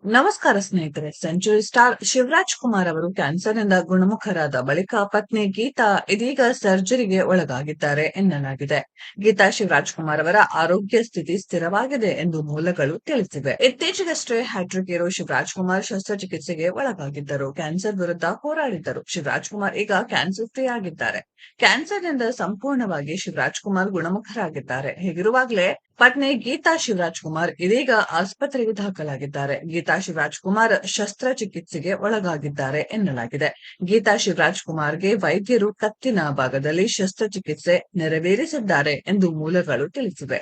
ನಮಸ್ಕಾರ ಸ್ನೇಹಿತರೆ. Century star Shivraj Kumar ಅವರು ಕ್ಯಾನ್ಸರ್ನಿಂದ ಗುಣಮುಖರಾದ ಬಳಿಕ ಪತ್ನಿ ಗೀತಾ ಇದೀಗ ಸರ್ಜರಿಗೆ ಒಳಗಾಗಿದ್ದಾರೆ ಎನ್ನಲಾಗಿದೆ. ಗೀತಾ ಶಿವರಾಜ್ ಕುಮಾರ್ ಅವರ ಆರೋಗ್ಯ ಸ್ಥಿತಿ ಸ್ಥಿರವಾಗಿದೆ ಎಂದು ಮೂಲಗಳು ತಿಳಿಸಿವೆ. ಇತ್ತೀಚೆಗಷ್ಟೇ ಹ್ಯಾಟ್ರಿಕ್ ಹೀರೋ ಶಿವರಾಜ್ ಕುಮಾರ್ ಶಸ್ತ್ರಚಿಕಿತ್ಸೆಗೆ ಒಳಗಾಗಿದ್ದರು. ಕ್ಯಾನ್ಸರ್ ವಿರುದ್ಧ ಹೋರಾಡಿದ್ದರು. ಶಿವರಾಜ್ ಕುಮಾರ್ ಈಗ ಕ್ಯಾನ್ಸರ್ ಫ್ರೀ ಆಗಿದ್ದಾರೆ. ಕ್ಯಾನ್ಸರ್ನಿಂದ ಸಂಪೂರ್ಣವಾಗಿ ಶಿವರಾಜ್ ಕುಮಾರ್ ಗುಣಮುಖರಾಗಿದ್ದಾರೆ. ಹೀಗಿರುವಾಗಲೇ ಪತ್ನಿ ಗೀತಾ ಶಿವರಾಜ್ ಕುಮಾರ್ ಇದೀಗ ಆಸ್ಪತ್ರೆಗೆ ದಾಖಲಾಗಿದ್ದಾರೆ. ಗೀತಾ ಶಿವರಾಜ್ ಕುಮಾರ್ ಶಸ್ತ್ರಚಿಕಿತ್ಸೆಗೆ ಒಳಗಾಗಿದ್ದಾರೆ ಎನ್ನಲಾಗಿದೆ. ಗೀತಾ ಶಿವರಾಜ್ ಕುಮಾರ್ಗೆ ವೈದ್ಯರು ಕತ್ತಿನ ಭಾಗದಲ್ಲಿ ಶಸ್ತ್ರಚಿಕಿತ್ಸೆ ನೆರವೇರಿಸಿದ್ದಾರೆ ಎಂದು ಮೂಲಗಳು ತಿಳಿಸಿವೆ.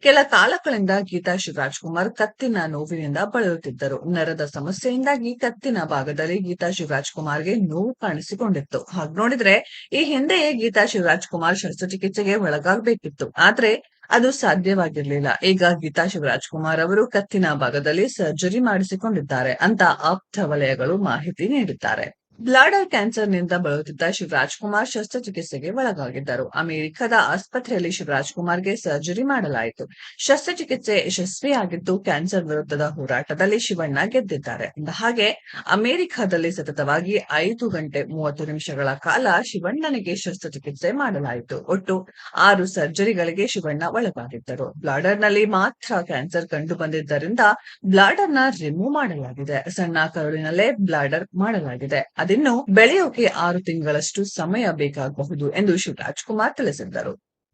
ಕೆಲ ಕಾಲಗಳಿಂದ ಗೀತಾ ಶಿವರಾಜ್ ಕುಮಾರ್ ಕತ್ತಿನ ನೋವಿನಿಂದ ಬಳಲುತ್ತಿದ್ದರು. ನರದ ಸಮಸ್ಯೆಯಿಂದಾಗಿ ಕತ್ತಿನ ಭಾಗದಲ್ಲಿ ಗೀತಾ ಶಿವರಾಜ್ ಕುಮಾರ್ಗೆ ನೋವು ಕಾಣಿಸಿಕೊಂಡಿತ್ತು. ಹಾಗೆ ನೋಡಿದ್ರೆ ಈ ಹಿಂದೆಯೇ ಗೀತಾ ಶಿವರಾಜ್ ಕುಮಾರ್ ಶಸ್ತ್ರಚಿಕಿತ್ಸೆಗೆ ಒಳಗಾಗಬೇಕಿತ್ತು. ಆದ್ರೆ ಅದು ಸಾಧ್ಯವಾಗಿರ್ಲಿಲ್ಲ. ಈಗ ಗೀತಾ ಶಿವರಾಜ್ ಕುಮಾರ್ ಅವರು ಕತ್ತಿನ ಭಾಗದಲ್ಲಿ ಸರ್ಜರಿ ಮಾಡಿಸಿಕೊಂಡಿದ್ದಾರೆ ಅಂತ ಆಪ್ತ ವಲಯಗಳು ಮಾಹಿತಿ ನೀಡಿದ್ದಾರೆ. ಬ್ಲಾಡರ್ ಕ್ಯಾನ್ಸರ್ನಿಂದ ಬಳಲುತ್ತಿದ್ದ ಶಿವರಾಜ್ ಕುಮಾರ್ ಶಸ್ತ್ರಚಿಕಿತ್ಸೆಗೆ ಒಳಗಾಗಿದ್ದರು. ಅಮೆರಿಕದ ಆಸ್ಪತ್ರೆಯಲ್ಲಿ ಶಿವರಾಜ್ ಕುಮಾರ್ಗೆ ಸರ್ಜರಿ ಮಾಡಲಾಯಿತು. ಶಸ್ತ್ರಚಿಕಿತ್ಸೆ ಯಶಸ್ವಿಯಾಗಿದ್ದು ಕ್ಯಾನ್ಸರ್ ವಿರುದ್ಧದ ಹೋರಾಟದಲ್ಲಿ ಶಿವಣ್ಣ ಗೆದ್ದಿದ್ದಾರೆ. ಹಾಗೆ ಅಮೆರಿಕದಲ್ಲಿ ಸತತವಾಗಿ 5 ಗಂಟೆ 30 ನಿಮಿಷಗಳ ಕಾಲ ಶಿವಣ್ಣನಿಗೆ ಶಸ್ತ್ರಚಿಕಿತ್ಸೆ ಮಾಡಲಾಯಿತು. ಒಟ್ಟು 6 ಸರ್ಜರಿಗಳಿಗೆ ಶಿವಣ್ಣ ಒಳಗಾಗಿದ್ದರು. ಬ್ಲಾಡರ್ನಲ್ಲಿ ಮಾತ್ರ ಕ್ಯಾನ್ಸರ್ ಕಂಡು ಬಂದಿದ್ದರಿಂದ ಬ್ಲಾಡರ್ನ ರಿಮೂವ್ ಮಾಡಲಾಗಿದೆ. ಸಣ್ಣ ಕರುಳಿನಲ್ಲೇ ಬ್ಲಾಡರ್ ಮಾಡಲಾಗಿದೆ. ಅದಿನ್ನು ಬೆಳೆಯೋಕೆ 6 ತಿಂಗಳಷ್ಟು ಸಮಯ ಬೇಕಾಗಬಹುದು ಎಂದು ಶಿವರಾಜ್ ಕುಮಾರ್ ತಿಳಿಸಿದ್ದರು.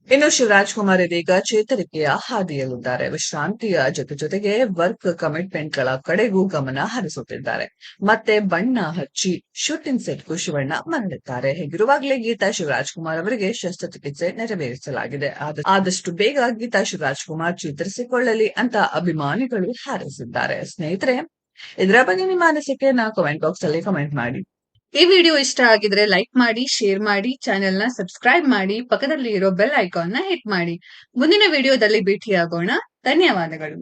ಇನ್ನು ಶಿವರಾಜ್ ಕುಮಾರ್ ಇದೀಗ ಚೇತರಿಕೆಯ ಹಾದಿಯಲ್ಲಿದ್ದಾರೆ. ವಿಶ್ರಾಂತಿಯ ಜೊತೆಗೆ ವರ್ಕ್ ಕಮಿಟ್ಮೆಂಟ್ ಗಳ ಕಡೆಗೂ ಗಮನ ಹರಿಸುತ್ತಿದ್ದಾರೆ. ಮತ್ತೆ ಬಣ್ಣ ಹಚ್ಚಿ ಶೂಟಿಂಗ್ ಸೆಟ್ಗೂ ಶಿವಣ್ಣ ಮರಳಿದ್ದಾರೆ. ಹೀಗಿರುವಾಗಲೇ ಗೀತಾ ಶಿವರಾಜ್ ಕುಮಾರ್ ಅವರಿಗೆ ಶಸ್ತ್ರಚಿಕಿತ್ಸೆ ನೆರವೇರಿಸಲಾಗಿದೆ. ಆದಷ್ಟು ಬೇಗ ಗೀತಾ ಶಿವರಾಜ್ ಕುಮಾರ್ ಚೇತರಿಸಿಕೊಳ್ಳಲಿ ಅಂತ ಅಭಿಮಾನಿಗಳು ಹಾರೈಸಿದ್ದಾರೆ. ಸ್ನೇಹಿತರೆ, ಇದರ ಬಗ್ಗೆ ನಿಮ್ಮ ಅನಿಸಿಕೆಯನ್ನ ಕಮೆಂಟ್ ಬಾಕ್ಸ್ ಅಲ್ಲಿ ಕಮೆಂಟ್ ಮಾಡಿ. ಈ ವಿಡಿಯೋ ಇಷ್ಟ ಆಗಿದ್ರೆ ಲೈಕ್ ಮಾಡಿ, ಶೇರ್ ಮಾಡಿ, ಚಾನೆಲ್ ನ ಸಬ್ಸ್ಕ್ರೈಬ್ ಮಾಡಿ, ಪಕ್ಕದಲ್ಲಿ ಇರೋ ಬೆಲ್ ಐಕಾನ್ ನ ಹಿಟ್ ಮಾಡಿ. ಮುಂದಿನ ವಿಡಿಯೋದಲ್ಲಿ ಭೇಟಿಯಾಗೋಣ. ಧನ್ಯವಾದಗಳು.